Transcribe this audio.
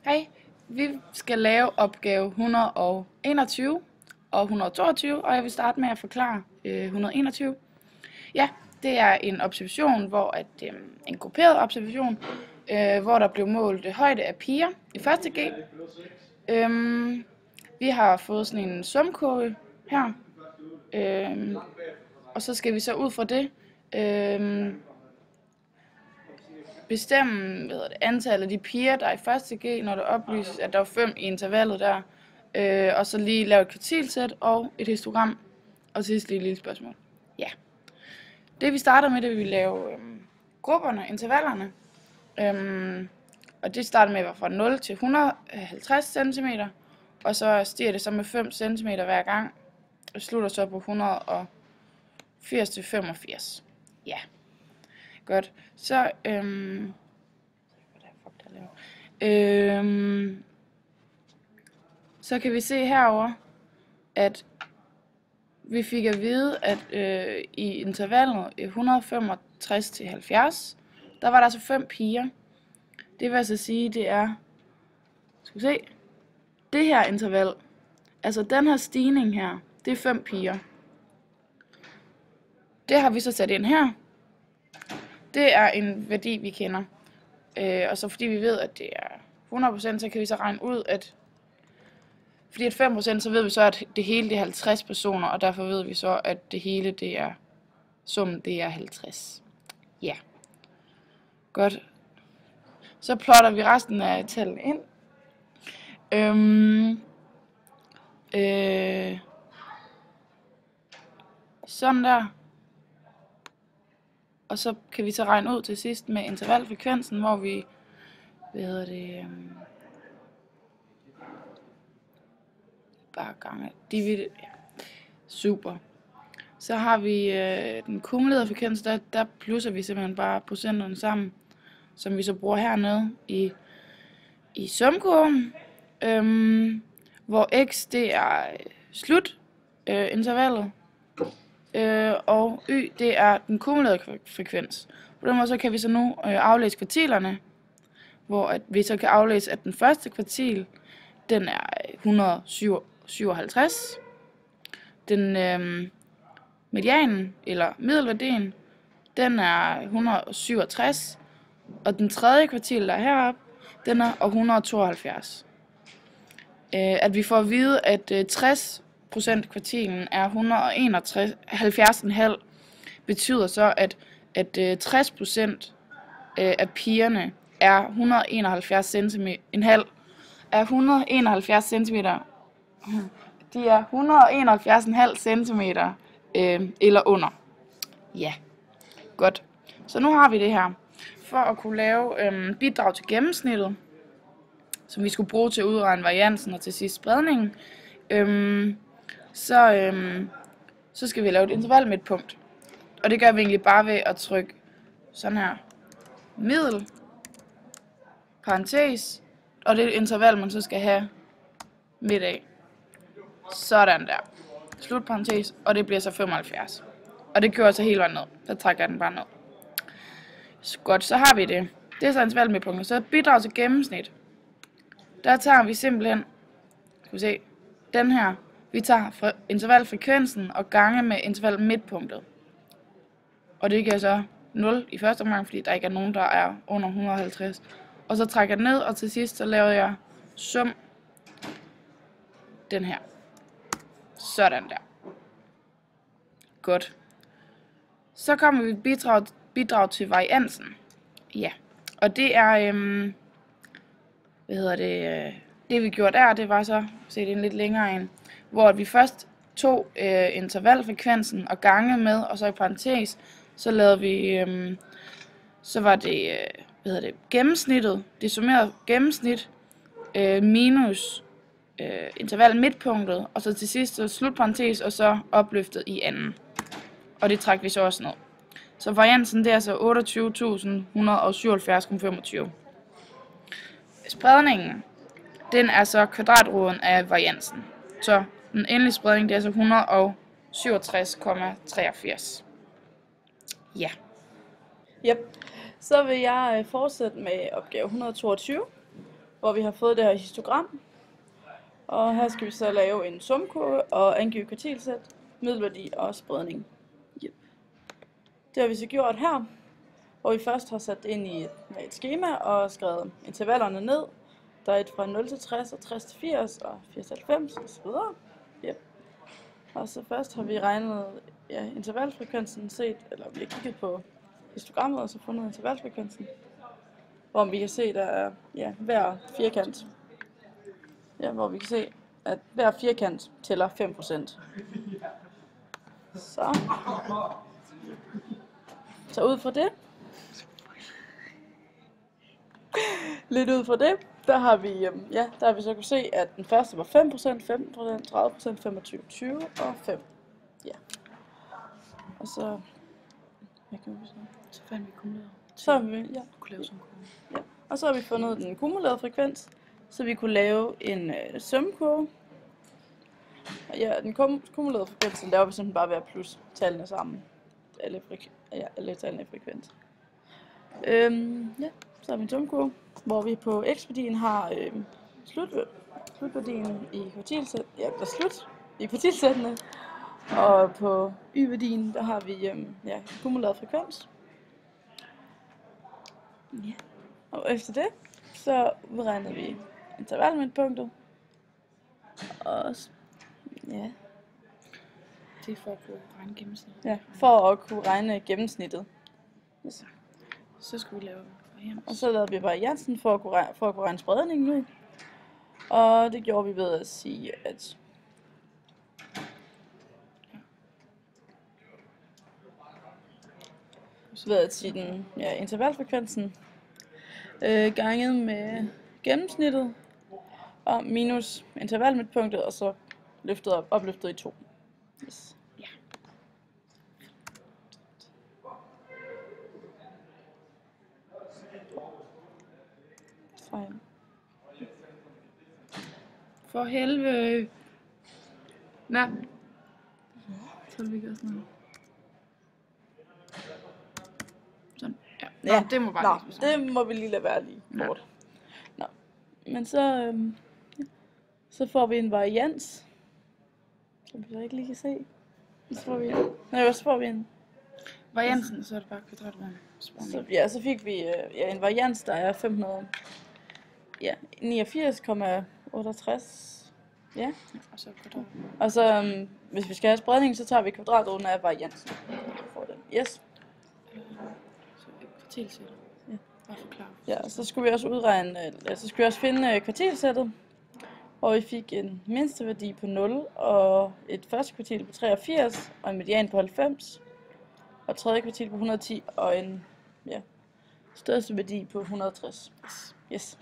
Hej, vi skal lave opgave 121 og 122, og jeg vil starte med at forklare 121. Ja, det er en observation, en grupperet observation, hvor der blev målt højde af piger i 1. G. Vi har fået sådan en sumkurve her, og så skal vi så ud fra det bestemme antallet af de piger, der er i 1. G, når der oplyses, at der var 5 i intervallet der, og så lige lave et kvartilsæt og et histogram, og til sidst lige et lille spørgsmål. Ja. Det vi starter med, det vil vi lave grupperne, intervallerne, og det starter med at være fra 0 til 150 cm, og så stiger det så med 5 cm hver gang, og slutter så på 180 til 85. Ja. Godt. Så, så kan vi se herover, at vi fik at vide, at i intervallet 165 til 70, der var der altså 5 piger. Det vil altså sige, det er, skal vi se, det her interval, altså den her stigning her, det er 5 piger. Det har vi så sat ind her. Det er en værdi, vi kender. Og så fordi vi ved, at det er 100%, så kan vi så regne ud, at fordi at 5%, så ved vi så, at det hele det er 50 personer, og derfor ved vi så, at det hele det er summen, det er 50. Ja. Godt. Så plotter vi resten af tallene ind. Sådan der. Og så kan vi så regne ud til sidst med intervalfrekvensen, hvor vi, bare gange divideret. Ja. Super. Så har vi den kumulerede frekvens, der plusser vi simpelthen bare procenterne sammen, som vi så bruger hernede i sumkurven, hvor x det er slut intervallet, og y det er den kumulerede frekvens. På den måde så kan vi så nu aflæse kvartilerne, hvor vi så kan aflæse, at den første kvartil, den er 157. Den medianen, eller middelværdien, den er 167. Og den tredje kvartil, der er heroppe, den er 172. At vi får at vide, at 60% kvartilen er 171,5, betyder så, at 60% af pigerne er 171 cm, er 171 cm. De er 171,5 cm eller under. Ja, godt. Så nu har vi det her. For at kunne lave bidrag til gennemsnittet, som vi skulle bruge til at udregne variansen og til sidst spredningen, så skal vi lave et intervalmidtpunkt. Og det gør vi egentlig bare ved at trykke sådan her, middel, parentes, og det er et interval, man så skal have midt af. Sådan der. Slut parentes, og det bliver så 75. Og det kører så hele vejen ned. Så trækker jeg den bare ned. Så godt, så har vi det. Det er så intervalmidtpunktet. Så bidrag til gennemsnit. Der tager vi simpelthen, skal vi se, den her. Vi tager intervalfrekvensen og gange med intervalmidtpunktet. Og det giver så 0 i første omgang, fordi der ikke er nogen, der er under 150. Og så trækker jeg ned, og til sidst så laver jeg sum den her. Sådan der. Godt. Så kommer vi bidrag til variansen. Ja. Og det er, det vi gjorde der, det var så, se det en lidt længere en, hvor vi først tog intervalfrekvensen og gange med, og så i parentes, så lavede vi, så var det, gennemsnittet, det summerede gennemsnit, minus interval midtpunktet, og så til sidst så slutparentes, og så opløftet i anden. Og det trækker vi så også ned. Så variansen det er så 28.177,25. Spredningen, den er så kvadratroden af variansen. Så den endelige spredning det er så 167,83. Ja. Yep. Så vil jeg fortsætte med opgave 122, hvor vi har fået det her histogram. Og her skal vi så lave en sumkurve og angive kvartilsæt, middelværdi og spredning. Yep. Det har vi så gjort her, hvor vi først har sat det ind i et skema og skrevet intervallerne ned. Der er et fra 0 til 60 og 60 til 80 og 80 til 90 osv. Yep. Og så først har vi regnet intervalfrekvensen eller vi har kigget på histogrammet og så fundet intervalfrekvensen. Hvor vi kan se, der er hver firkant. Ja, hvor vi kan se, at hver firkant tæller 5%. Så ud fra det, der har vi så kunne se, at den første var 5%, 15%, 30%, 25, 20 og 5. Ja. Og så, hvad kan vi så? Så fandt vi kumuleret. Så har vi, Kunne lave sådan en ja. Og så har vi fundet den kumulerede frekvens, så vi kunne lave en sumkurve. Og ja, den kumulerede frekvens, den laver vi simpelthen bare ved at plus tallene sammen. Alle tallene i frekvens. Så har vi en sumkurve, hvor vi på x-værdien har slutværdien i kvartilsæt, i kvartilsættene. Og på y-værdien, der har vi kumuleret frekvens. Ja. Og efter det, så udregner vi intervalmidtpunktet. Og ja. Det er for at kunne regne gennemsnittet. Ja, for at kunne regne gennemsnittet. Yes. Så skal vi lave varians. Og så lavede vi variansen for at kunne regne spredningen ud. Og det gjorde vi ved at sige, at den intervalfrekvensen ganget med gennemsnittet og minus intervalmidtpunktet, og så opløftet i 2. Yes. Ja. Fejl. For helvede. Nå. Så vil vi gøre sådan noget. Sådan, ja. Nå, det må bare det må vi lige lade være lige kort. Nå. Men så får vi en varians, som vi så ikke lige kan se. Så får vi en variansen, så er det bare kvadratroden. Så fik vi en varians, der er 589,68. Ja. Og så kvadrat. Og så hvis vi skal have spredning, så tager vi kvadratroden af variansen. Yes. Så kvartilsættet. Ja. Bare forklare. Ja, så skulle vi også finde kvartilsættet. Og vi fik en mindste værdi på 0, og et første kvartil på 83, og en median på 90, og tredje kvartil på 110, og en største værdi på 160. Yes.